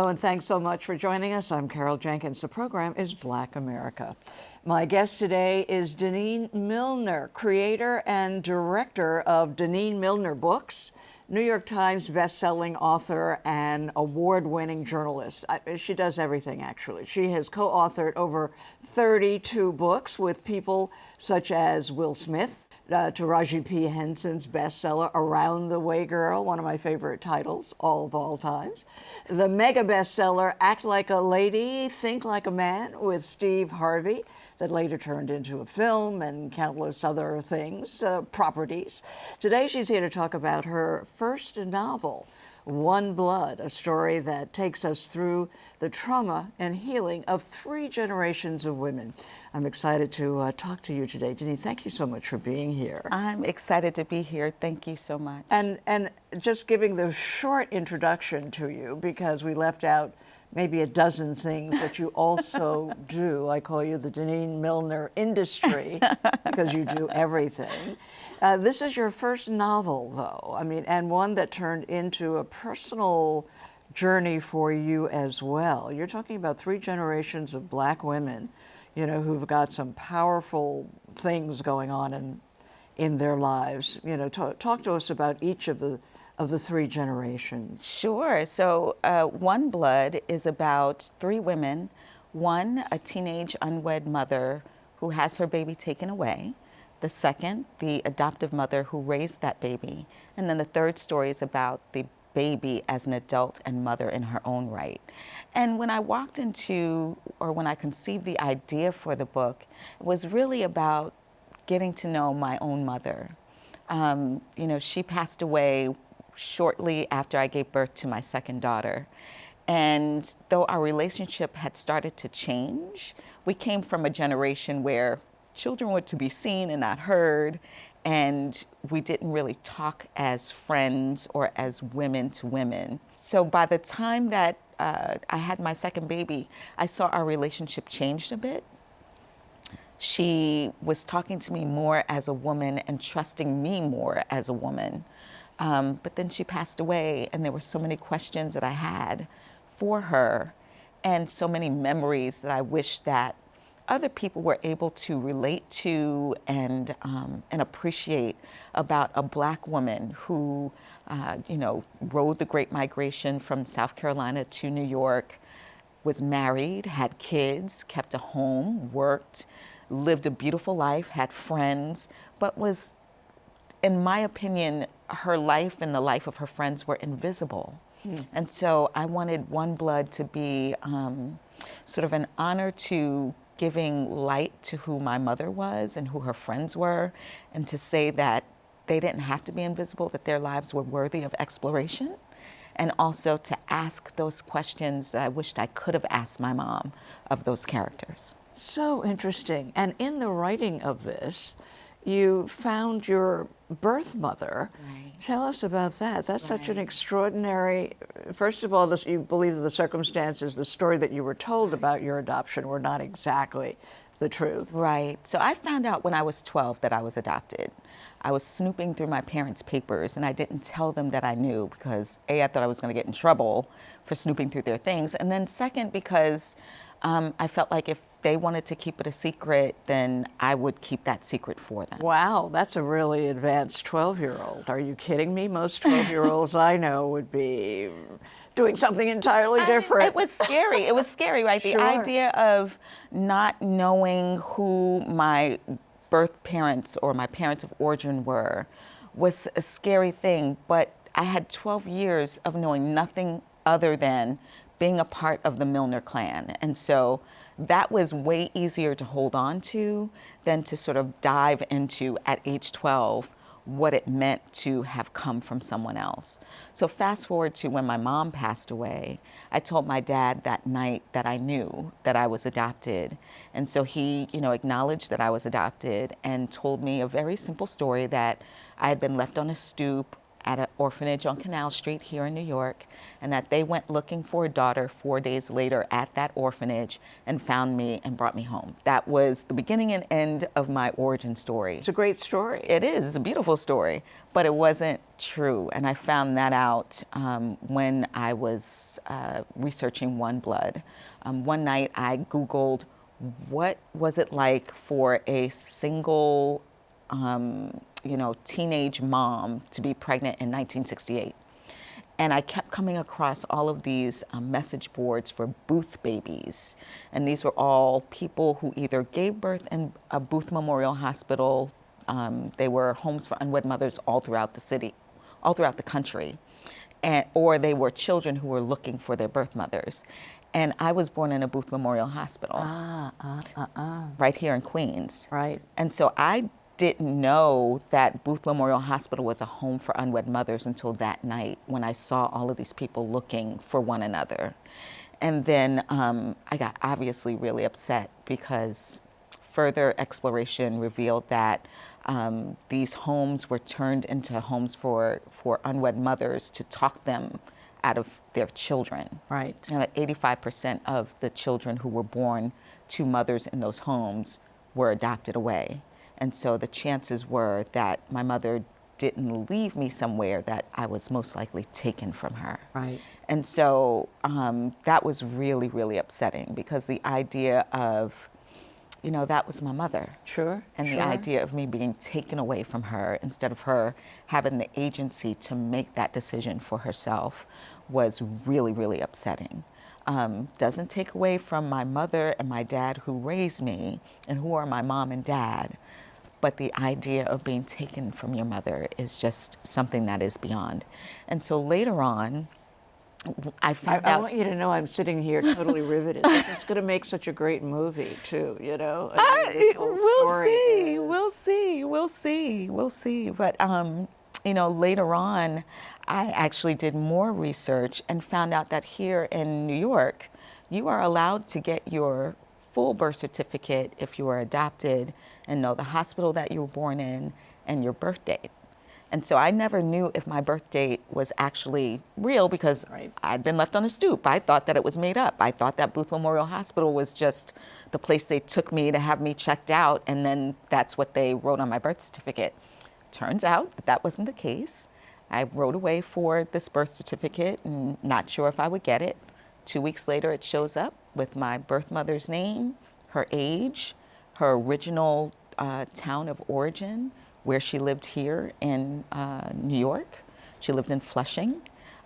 Hello, and thanks so much for joining us. I'm Carol Jenkins. The program is Black America. My guest today is Denene Millner, creator and director of Denene Millner Books, New York Times best-selling author and award-winning journalist. She does everything, actually. She has co-authored over 32 books with people such as Will Smith, Taraji P. Henson's bestseller, Around the Way Girl, one of my favorite titles of all times. The mega bestseller, Act Like a Lady, Think Like a Man, with Steve Harvey, that later turned into a film and countless other things, properties. Today she's here to talk about her first novel, One Blood, a story that takes us through the trauma and healing of 3 generations of women. I'm excited to talk to you today. Denene, thank you so much for being here. I'm excited to be here. Thank you so much. And just giving the short introduction to you, because we left out maybe a dozen things that you also do. I call you the Denene Millner industry because you do everything. This is your first novel, though, and one that turned into a personal journey for you as well. You're talking about 3 generations of Black women, who've got some powerful things going on in their lives. Talk to us about each of the 3 generations. Sure. So One Blood is about 3 women. One, a teenage unwed mother who has her baby taken away. The second, the adoptive mother who raised that baby. And then the third story is about the baby as an adult and mother in her own right. And when I when I conceived the idea for the book, it was really about getting to know my own mother. She passed away shortly after I gave birth to my second daughter. And though our relationship had started to change, we came from a generation where children were to be seen and not heard, and we didn't really talk as friends or as women to women. So by the time that I had my second baby, I saw our relationship changed a bit. She was talking to me more as a woman and trusting me more as a woman. But then she passed away, and there were so many questions that I had for her and so many memories that I wish that other people were able to relate to and appreciate about a Black woman who, rode the Great Migration from South Carolina to New York, was married, had kids, kept a home, worked, lived a beautiful life, had friends, but was, in my opinion, her life and the life of her friends were invisible. And so I wanted One Blood to be sort of an honor to giving light to who my mother was and who her friends were, and to say that they didn't have to be invisible, that their lives were worthy of exploration, and also to ask those questions that I wished I could have asked my mom of those characters. So interesting. And in the writing of this, you found your birth mother. Right. Tell us about that. That's such an Right. extraordinary, first of all, you believe that the circumstances, the story that you were told about your adoption were not exactly the truth. Right. So I found out when I was 12 that I was adopted. I was snooping through my parents' papers, and I didn't tell them that I knew because, A, I thought I was going to get in trouble for snooping through their things, and then second, because I felt like if they wanted to keep it a secret, then I would keep that secret for them. Wow, that's a really advanced 12-year-old. Are you kidding me? Most 12-year-olds I know would be doing something entirely different. It was scary. It was scary, right? Sure. The idea of not knowing who my birth parents or my parents of origin were was a scary thing, but I had 12 years of knowing nothing other than being a part of the Millner clan. And so that was way easier to hold on to than to sort of dive into at age 12 what it meant to have come from someone else. So fast forward to when my mom passed away, I told my dad that night that I knew that I was adopted. And so he, acknowledged that I was adopted and told me a very simple story that I had been left on a stoop at an orphanage on Canal Street here in New York, and that they went looking for a daughter 4 days later at that orphanage and found me and brought me home. That was the beginning and end of my origin story. It's a great story. It is. It's a beautiful story, but it wasn't true. And I found that out when I was researching One Blood. One night I Googled, what was it like for a single, teenage mom to be pregnant in 1968? And I kept coming across all of these message boards for Booth babies. And these were all people who either gave birth in a Booth Memorial Hospital. They were homes for unwed mothers all throughout the city, all throughout the country. Or they were children who were looking for their birth mothers. And I was born in a Booth Memorial Hospital, right here in Queens. Right. And so I didn't know that Booth Memorial Hospital was a home for unwed mothers until that night when I saw all of these people looking for one another. And then I got obviously really upset because further exploration revealed that these homes were turned into homes for unwed mothers to talk them out of their children. Right. And 85% of the children who were born to mothers in those homes were adopted away. And so the chances were that my mother didn't leave me somewhere, that I was most likely taken from her. Right. And so that was really, really upsetting, because the idea of, that was my mother. Sure. And the idea of me being taken away from her instead of her having the agency to make that decision for herself was really, really upsetting. Doesn't take away from my mother and my dad who raised me and who are my mom and dad. But the idea of being taken from your mother is just something that is beyond. And so later on, I found out. I want you to know I'm sitting here totally riveted. This is going to make such a great movie, too, I mean, this whole story We'll see. But, later on, I actually did more research and found out that here in New York, you are allowed to get your full birth certificate if you are adopted and know the hospital that you were born in and your birth date. And so I never knew if my birth date was actually real, because I'd been left on a stoop. I thought that it was made up. I thought that Booth Memorial Hospital was just the place they took me to have me checked out, and then that's what they wrote on my birth certificate. Turns out that that wasn't the case. I wrote away for this birth certificate and not sure if I would get it. 2 weeks later, it shows up with my birth mother's name, her age, her original town of origin, where she lived here in New York. She lived in Flushing.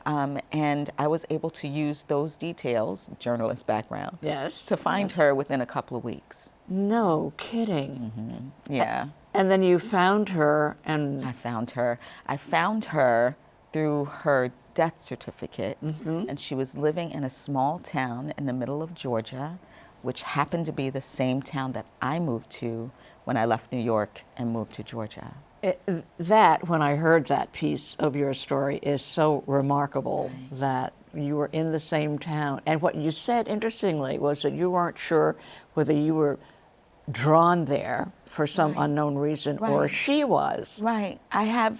And I was able to use those details, journalist background, to find her within a couple of weeks. No kidding. Mm-hmm. Yeah. And then you found her, and I found her. I found her through her death certificate, and she was living in a small town in the middle of Georgia, which happened to be the same town that I moved to when I left New York and moved to Georgia. That, when I heard that piece of your story, is so remarkable, that you were in the same town. And what you said, interestingly, was that you weren't sure whether you were drawn there for some unknown reason or she was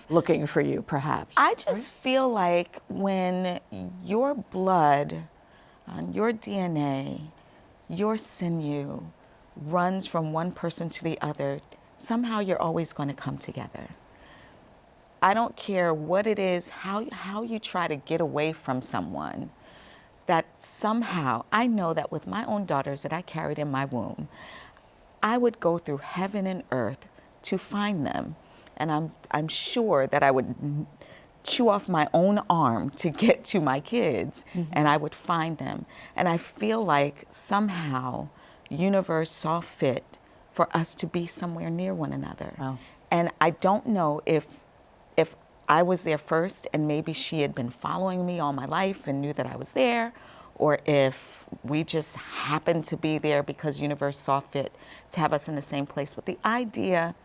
looking for you, perhaps. I just feel like when your blood, your DNA, your sinew runs from one person to the other, somehow you're always going to come together. I don't care what it is, how you try to get away from someone, that somehow, I know that with my own daughters that I carried in my womb, I would go through heaven and earth to find them. And I'm sure that I would chew off my own arm to get to my kids, and I would find them. And I feel like somehow the universe saw fit for us to be somewhere near one another. Wow. And I don't know if I was there first and maybe she had been following me all my life and knew that I was there, or if we just happened to be there because universe saw fit to have us in the same place. But the idea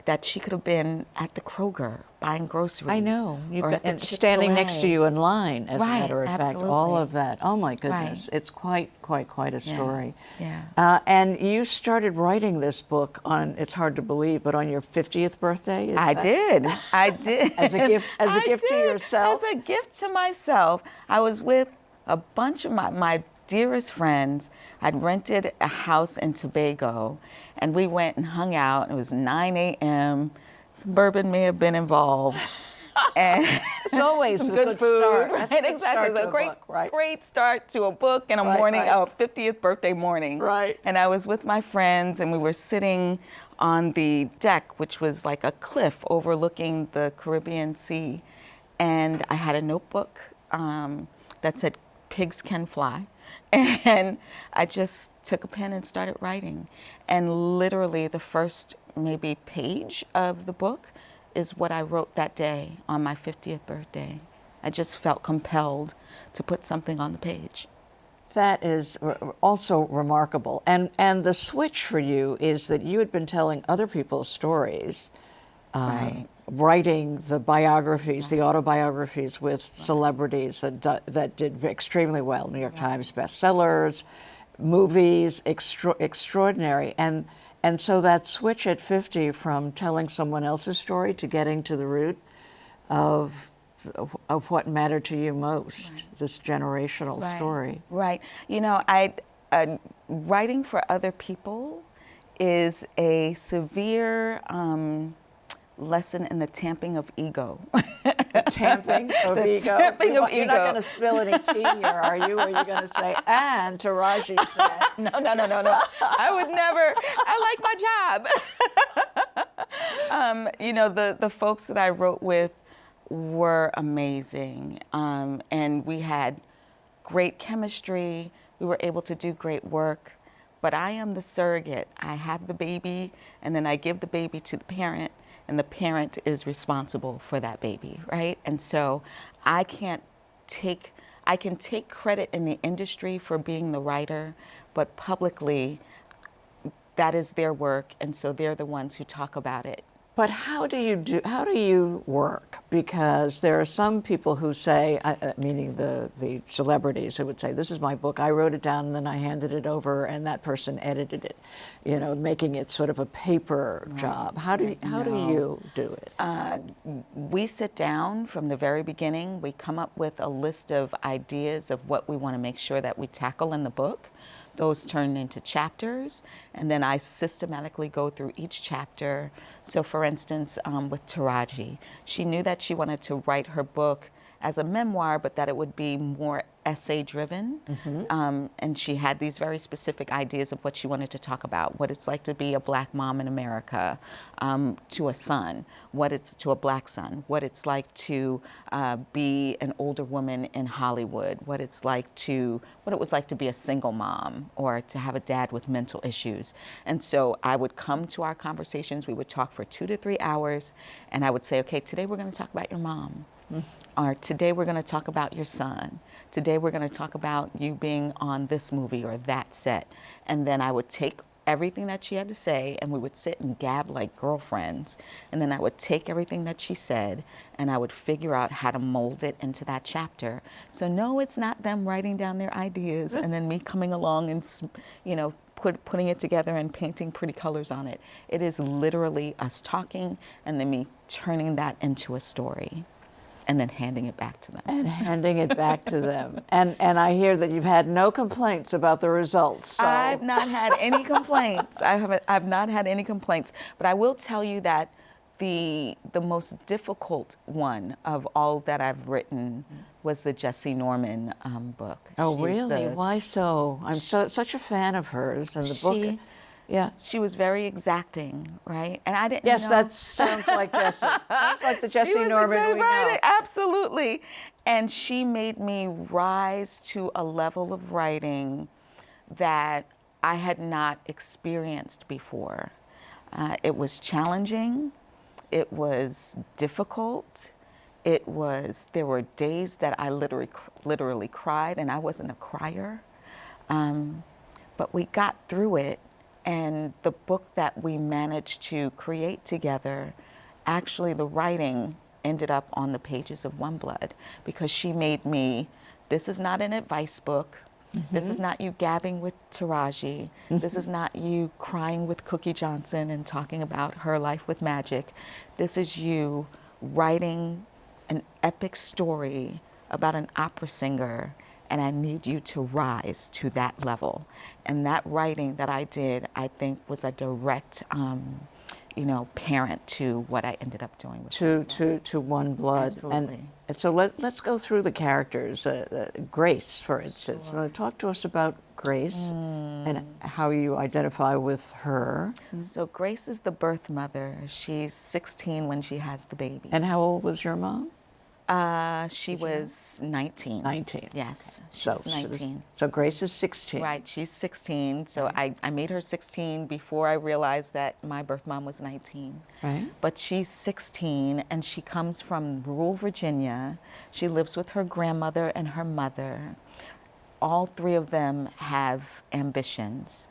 that she could have been at the Kroger buying groceries. I know. Or at the And standing next to Chick-fil-A. you in line, as a Right, matter of fact, all absolutely. of that. Oh my goodness, Right. it's quite a story. yeah. And you started writing this book on, it's hard to believe, but on your 50th birthday? Is I that- did. I did. As a gift, I to did. yourself? As a gift to myself. I was with a bunch of my dearest friends. I'd rented a house in Tobago, and we went and hung out. It was 9 a.m. Some bourbon may have been involved. And It's always some a good good food. start. Right? That's a good Exactly. start It's to a a great, book, right? great start to a book and a Right, morning, right. a 50th birthday morning. Right. And I was with my friends, and we were sitting on the deck, which was like a cliff overlooking the Caribbean Sea. And I had a notebook that said, "Pigs can fly." And I just took a pen and started writing. And literally the first maybe page of the book is what I wrote that day on my 50th birthday. I just felt compelled to put something on the page. That is also remarkable. And the switch for you is that you had been telling other people's stories, Right. writing the biographies, the autobiographies with celebrities that did extremely well, New York Times bestsellers, movies, extraordinary. And so that switch at 50 from telling someone else's story to getting to the root of what mattered to you most, this generational Right. story. Right. You know, writing for other people is a severe lesson in the tamping of ego. Tamping of The ego. tamping of You're not ego. going to spill any tea here, are you? Or are you going to say, and Taraji said? No. I would never. I like my job. You know, the folks that I wrote with were amazing, and we had great chemistry. We were able to do great work. But I am the surrogate. I have the baby, and then I give the baby to the parent, and the parent is responsible for that baby, right? And so I can take credit in the industry for being the writer, but publicly, that is their work, and so they're the ones who talk about it. But how do you work? Because there are some people who say, meaning the celebrities, who would say, "This is my book. I wrote it down, and then I handed it over, and that person edited it," you know, making it sort of a paper job. How do you do it? We sit down from the very beginning. We come up with a list of ideas of what we want to make sure that we tackle in the book. Those turn into chapters, and then I systematically go through each chapter. So for instance, with Taraji, she knew that she wanted to write her book as a memoir, but that it would be more essay-driven. And she had these very specific ideas of what she wanted to talk about, what it's like to be a black mom in America to a son, what it's to a black son, what it's like to be an older woman in Hollywood, what it was like to be a single mom or to have a dad with mental issues. And so I would come to our conversations, we would talk for 2 to 3 hours, and I would say, okay, today we're going to talk about your mom. Or today we're going to talk about your son. Today we're going to talk about you being on this movie or that set. And then I would take everything that she had to say, and we would sit and gab like girlfriends. And then I would take everything that she said, and I would figure out how to mold it into that chapter. So no, it's not them writing down their ideas and then me coming along and, you know, putting it together and painting pretty colors on it. It is literally us talking and then me turning that into a story. And then handing it back to them. And handing it back to them. And I hear that you've had no complaints about the results. So. I've not had any complaints. I've not had any complaints. But I will tell you that the most difficult one of all that I've written was the Jesse Norman book. Oh, She's really? Why so? I'm such a fan of hers, and the book. Yeah. She was very exacting, right? And I didn't. Yes, know. that sounds like Jessie. Sounds like the Jesse She was Norman exactly we know. right. Absolutely. And she made me rise to a level of writing that I had not experienced before. It was challenging. It was difficult. There were days that I literally cried, and I wasn't a crier. But we got through it, And the book that we managed to create together, actually the writing ended up on the pages of One Blood because she made me, this is not an advice book. This is not you gabbing with Taraji. This is not you crying with Cookie Johnson and talking about her life with magic. This is you writing an epic story about an opera singer, and I need you to rise to that level. And that writing that I did, I think, was a direct, parent to what I ended up doing with to One Blood. Absolutely. And so let's go through the characters. Grace, for instance. Sure. Talk to us about Grace and how you identify with her. So Grace is the birth mother. She's 16 when she has the baby. And how old was your mom? She was 19. 19. Yes, she So, was 19. so Grace is 16. Right, she's 16. So I made her 16 before I realized that my birth mom was 19. Right. But she's 16 and she comes from rural Virginia. She lives with her grandmother and her mother. All three of them have ambitions.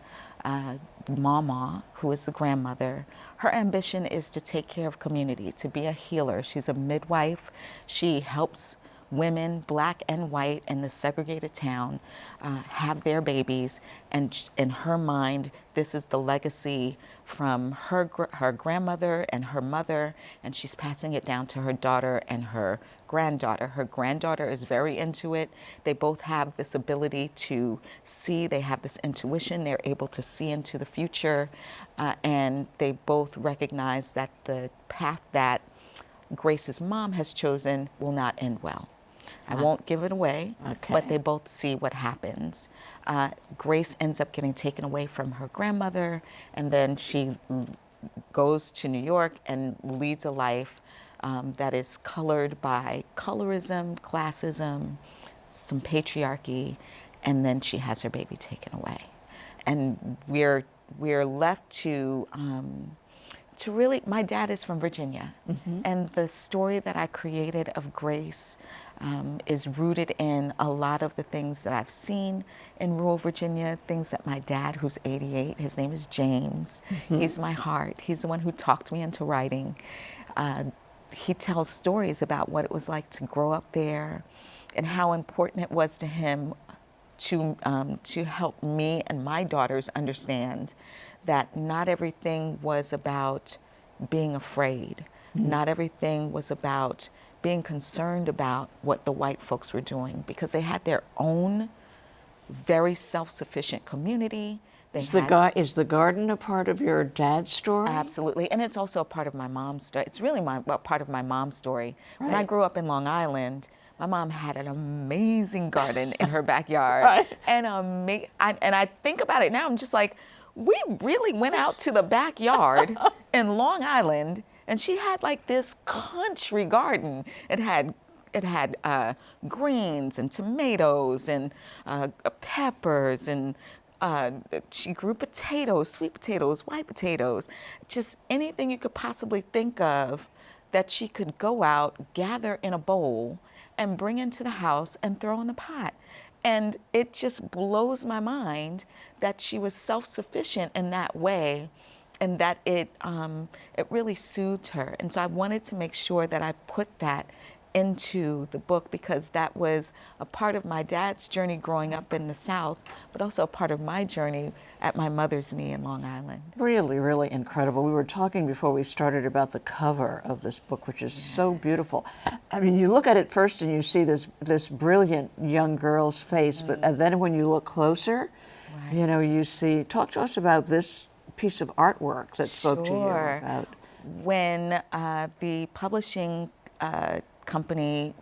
Mama, who is the grandmother, her ambition is to take care of community, to be a healer. She's a midwife. She helps women, black and white, in the segregated town have their babies. And in her mind, this is the legacy from her grandmother and her mother, and she's passing it down to her daughter and her granddaughter. Her granddaughter is very into it. They both have this ability to see. They have this intuition. They're able to see into the future. And they both recognize that the path that Grace's mom has chosen will not end well. I won't give it away, but they both see what happens. Grace ends up getting taken away from her grandmother, and then she goes to New York and leads a life that is colored by colorism, classism, some patriarchy, and then she has her baby taken away. And we're left to really, my dad is from Virginia, and the story that I created of Grace is rooted in a lot of the things that I've seen in rural Virginia, things that my dad, who's 88, his name is James, he's my heart. He's the one who talked me into writing. He tells stories about what it was like to grow up there and how important it was to him to help me and my daughters understand that not everything was about being afraid. Not everything was about being concerned about what the white folks were doing, because they had their own very self-sufficient community. Is the garden a part of your dad's story? Absolutely, and it's also a part of my mom's story. It's really part of my mom's story. Right. When I grew up in Long Island, my mom had an amazing garden in her backyard. Right. And I think about it now, I'm just like, we really went out to the backyard in Long Island, and she had like this country garden. It had greens and tomatoes and peppers, and she grew potatoes, sweet potatoes, white potatoes, just anything you could possibly think of that she could go out, gather in a bowl, and bring into the house and throw in the pot. And it just blows my mind that she was self-sufficient in that way, and that it really soothed her. And so I wanted to make sure that I put that into the book, because that was a part of my dad's journey growing up in the South, but also a part of my journey at my mother's knee in Long Island. Really, really incredible. We were talking before we started about the cover of this book, which is so beautiful. I mean, you look at it first and you see this brilliant young girl's face, but and then when you look closer, Right. you know, you see. Talk to us about this piece of artwork that spoke to you Sure. about. When the publishing company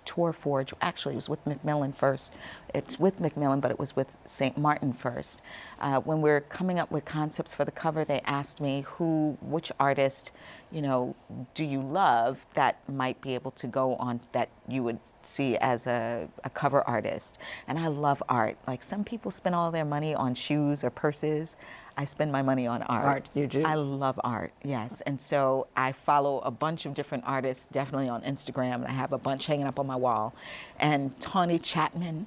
Tor Forge, actually it was with Macmillan first. It's with Macmillan, but it was with St. Martin first. When we were coming up with concepts for the cover, they asked me which artist, do you love that might be able to go on, that you would see as a cover artist. And I love art. Like, some people spend all their money on shoes or purses. I spend my money on art. Art, you do? I love art, yes. And so I follow a bunch of different artists, definitely on Instagram. And I have a bunch hanging up on my wall. And Tawny Chapman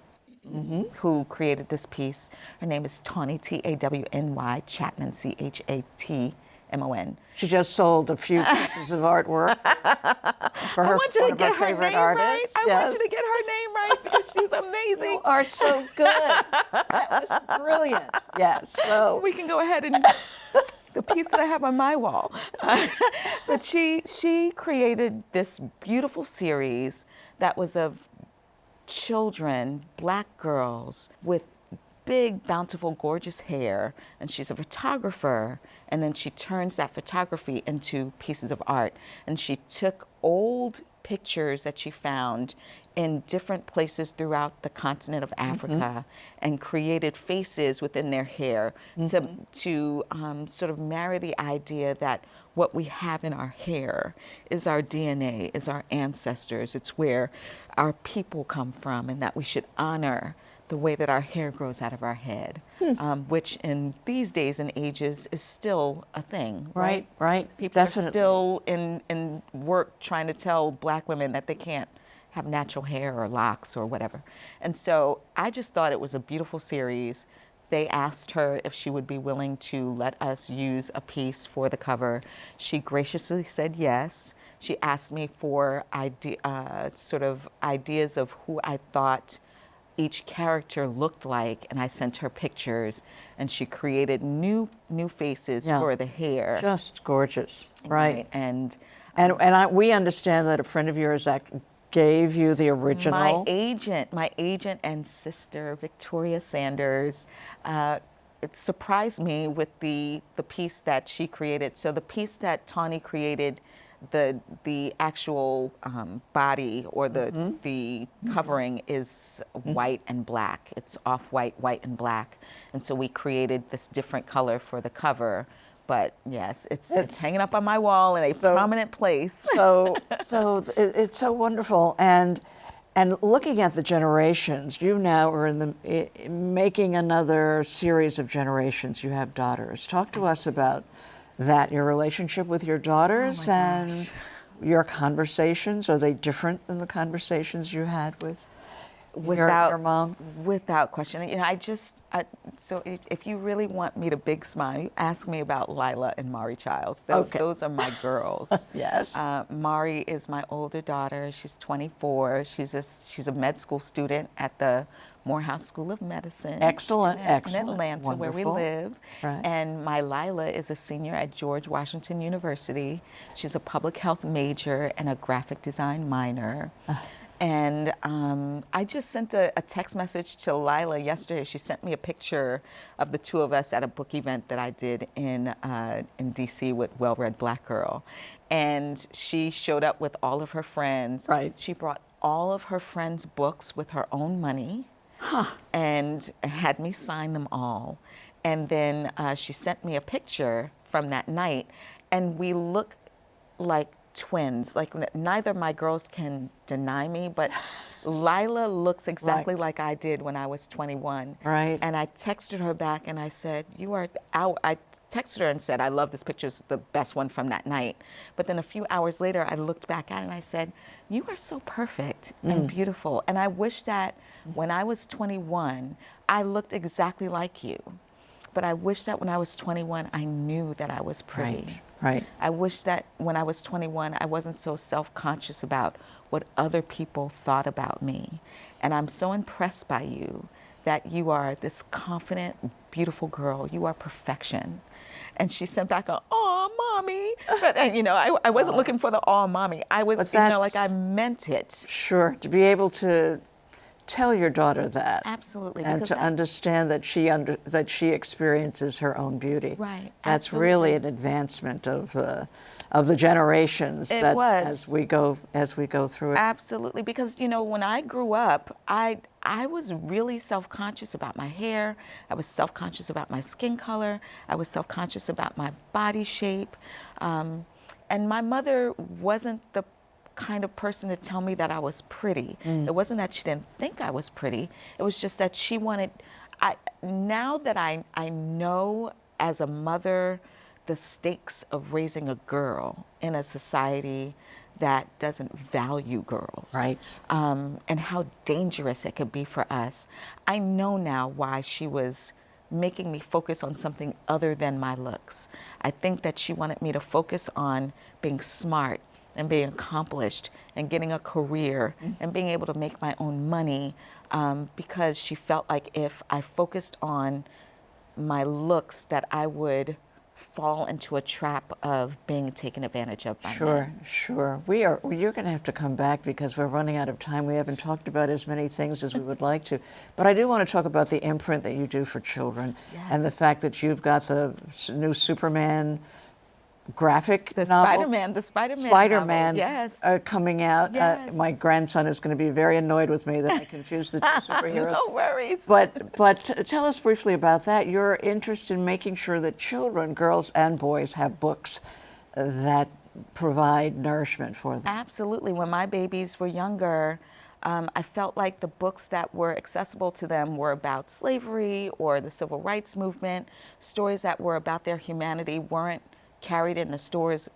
who created this piece. Her name is Tawny, Tawny Chapman, Chatmon. She just sold a few pieces of artwork for I her, want you one to of her get her favorite name artists. right. I want you to get her name right because she's amazing. You are so good. That was brilliant. Yes. So We can go ahead and the piece that I have on my wall. But she created this beautiful series that was of children, black girls with big, bountiful, gorgeous hair, and she's a photographer, and then she turns that photography into pieces of art. And she took old pictures that she found in different places throughout the continent of Africa and created faces within their hair to sort of marry the idea that what we have in our hair is our DNA, is our ancestors. It's where our people come from, and that we should honor the way that our hair grows out of our head, which in these days and ages is still a thing, right? Right. People Definitely. are still in work trying to tell black women that they can't have natural hair or locks or whatever. And so I just thought it was a beautiful series. They asked her if she would be willing to let us use a piece for the cover. She graciously said yes. She asked me for sort of ideas of who I thought each character looked like, and I sent her pictures, and she created new faces Yeah. for the hair. Just gorgeous. Right. And We understand that a friend of yours gave you the original. my agent and sister, Victoria Sanders, it surprised me with the piece that she created. So the piece that Tawny created, the actual body or the covering is white and black. It's off-white, white and black. And so we created this different color for the cover. But yes, it's hanging up on my wall in a prominent place. It's so wonderful. And looking at the generations, you now are making another series of generations. You have daughters. Talk to us about that, your relationship with your daughters and your conversations. Are they different than the conversations you had with your mom? Without question. You know, so if you really want me to big smile, you ask me about Lila and Mari Childs. Those are my girls. Yes. Mari is my older daughter. She's 24. She's a med school student at the Morehouse School of Medicine. Excellent. In Atlanta, Wonderful. where we live. Right. And my Lila is a senior at George Washington University. She's a public health major and a graphic design minor. And I just sent a text message to Lila yesterday. She sent me a picture of the two of us at a book event that I did in D.C. with Well Read Black Girl. And she showed up with all of her friends. Right. She brought all of her friends' books with her own money and had me sign them all. And then she sent me a picture from that night, and we look like twins. Like neither of my girls can deny me, but Lila looks exactly like I did when I was 21. Right. And I texted her back and I said, I texted her and said, I love this picture, it's the best one from that night. But then a few hours later, I looked back at it and I said, you are so perfect and beautiful. And I wish that when I was 21, I looked exactly like you. But I wish that when I was 21, I knew that I was pretty. Right. I wish that when I was 21, I wasn't so self-conscious about what other people thought about me. And I'm so impressed by you that you are this confident, beautiful girl. You are perfection. And she sent back a, "Aw, mommy." But, I wasn't looking for the "aw, mommy." I was, like I meant it. Sure. To be able to tell your daughter that. Absolutely. And to understand that she experiences her own beauty. Right. That's absolutely. really an advancement of the generations as we go through it. Absolutely, because when I grew up, I was really self-conscious about my hair. I was self-conscious about my skin color. I was self-conscious about my body shape, and my mother wasn't the kind of person to tell me that I was pretty. It wasn't that she didn't think I was pretty. It was just that she wanted. Now that I know as a mother the stakes of raising a girl in a society that doesn't value girls. Right. And how dangerous it could be for us. I know now why she was making me focus on something other than my looks. I think that she wanted me to focus on being smart and being accomplished and getting a career and being able to make my own money, because she felt like if I focused on my looks that I would fall into a trap of being taken advantage of by men. Sure. You're going to have to come back because we're running out of time. We haven't talked about as many things as we would like to. But I do want to talk about the imprint that you do for children and the fact that you've got the new Superman graphic novel. The Spider-Man Spider-Man novel, yes. Coming out. Yes. My grandson is going to be very annoyed with me that I confused the two superheroes. No worries. But tell us briefly about that. Your interest in making sure that children, girls and boys, have books that provide nourishment for them. Absolutely. When my babies were younger, I felt like the books that were accessible to them were about slavery or the civil rights movement. Stories that were about their humanity weren't carried in the stores.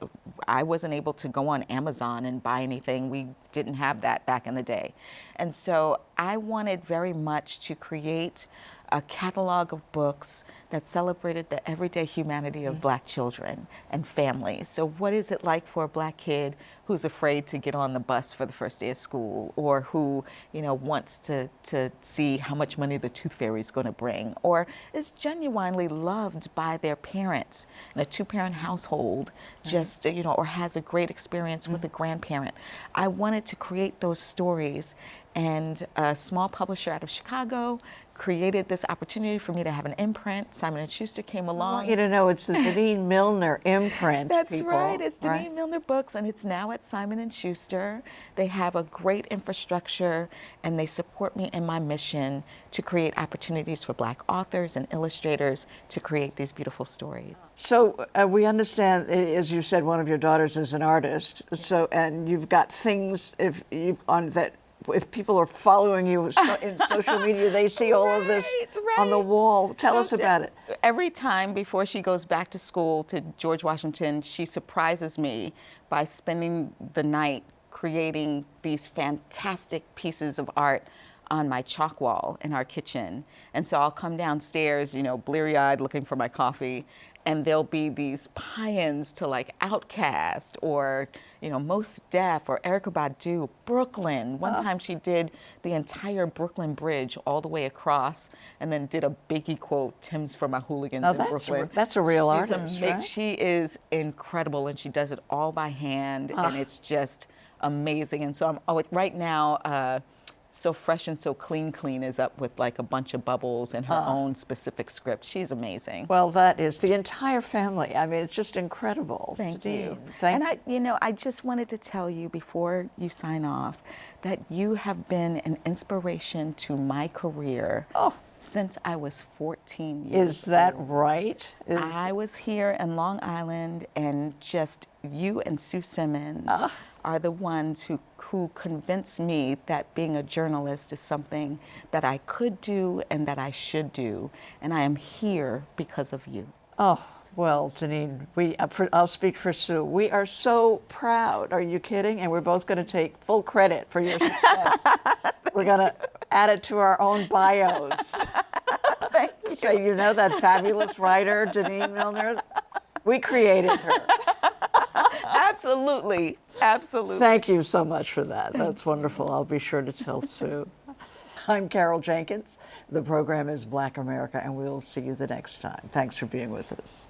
I wasn't able to go on Amazon and buy anything. We didn't have that back in the day. And so I wanted very much to create a catalog of books that celebrated the everyday humanity of Black children and families. So what is it like for a Black kid who's afraid to get on the bus for the first day of school, or who, wants to see how much money the tooth fairy is going to bring, or is genuinely loved by their parents in a two-parent household, just, or has a great experience with a grandparent. I wanted to create those stories, and a small publisher out of Chicago created this opportunity for me to have an imprint. Simon & Schuster came along. I want you to know it's the Denene Milner imprint. That's people, right. It's Denene Milner Books, and it's now at Simon & Schuster. They have a great infrastructure, and they support me in my mission to create opportunities for Black authors and illustrators to create these beautiful stories. So we understand, as you said, one of your daughters is an artist. So, and you've got things if people are following you in social media, they see all of this on the wall. Tell us about it. Every time before she goes back to school to George Washington, she surprises me by spending the night creating these fantastic pieces of art on my chalk wall in our kitchen. And so I'll come downstairs, bleary-eyed looking for my coffee, and there'll be these tie-ins to like Outkast or, Mos Def or Erykah Badu, Brooklyn. One time she did the entire Brooklyn Bridge all the way across, and then did a Biggie quote, "Tim's for my hooligans in Brooklyn." That's a real She's artist, right? She is incredible, and she does it all by hand, and it's just amazing. And so right now, So Fresh and So Clean is up with like a bunch of bubbles and her own specific script. She's amazing. Well, that is the entire family. I mean, it's just incredible. Thank you. Thank And I just wanted to tell you before you sign off that you have been an inspiration to my career since I was 14 years old. Is that right? I was here in Long Island, and just you and Sue Simmons are the ones who convinced me that being a journalist is something that I could do and that I should do. And I am here because of you. Oh, well, Denene, I'll speak for Sue. We are so proud. Are you kidding? And we're both going to take full credit for your success. We're going to add it to our own bios. Thank you. So that fabulous writer, Denene Milner? We created her. Absolutely. Thank you so much for that. That's wonderful. I'll be sure to tell Sue. I'm Carol Jenkins. The program is Black America, and we'll see you the next time. Thanks for being with us.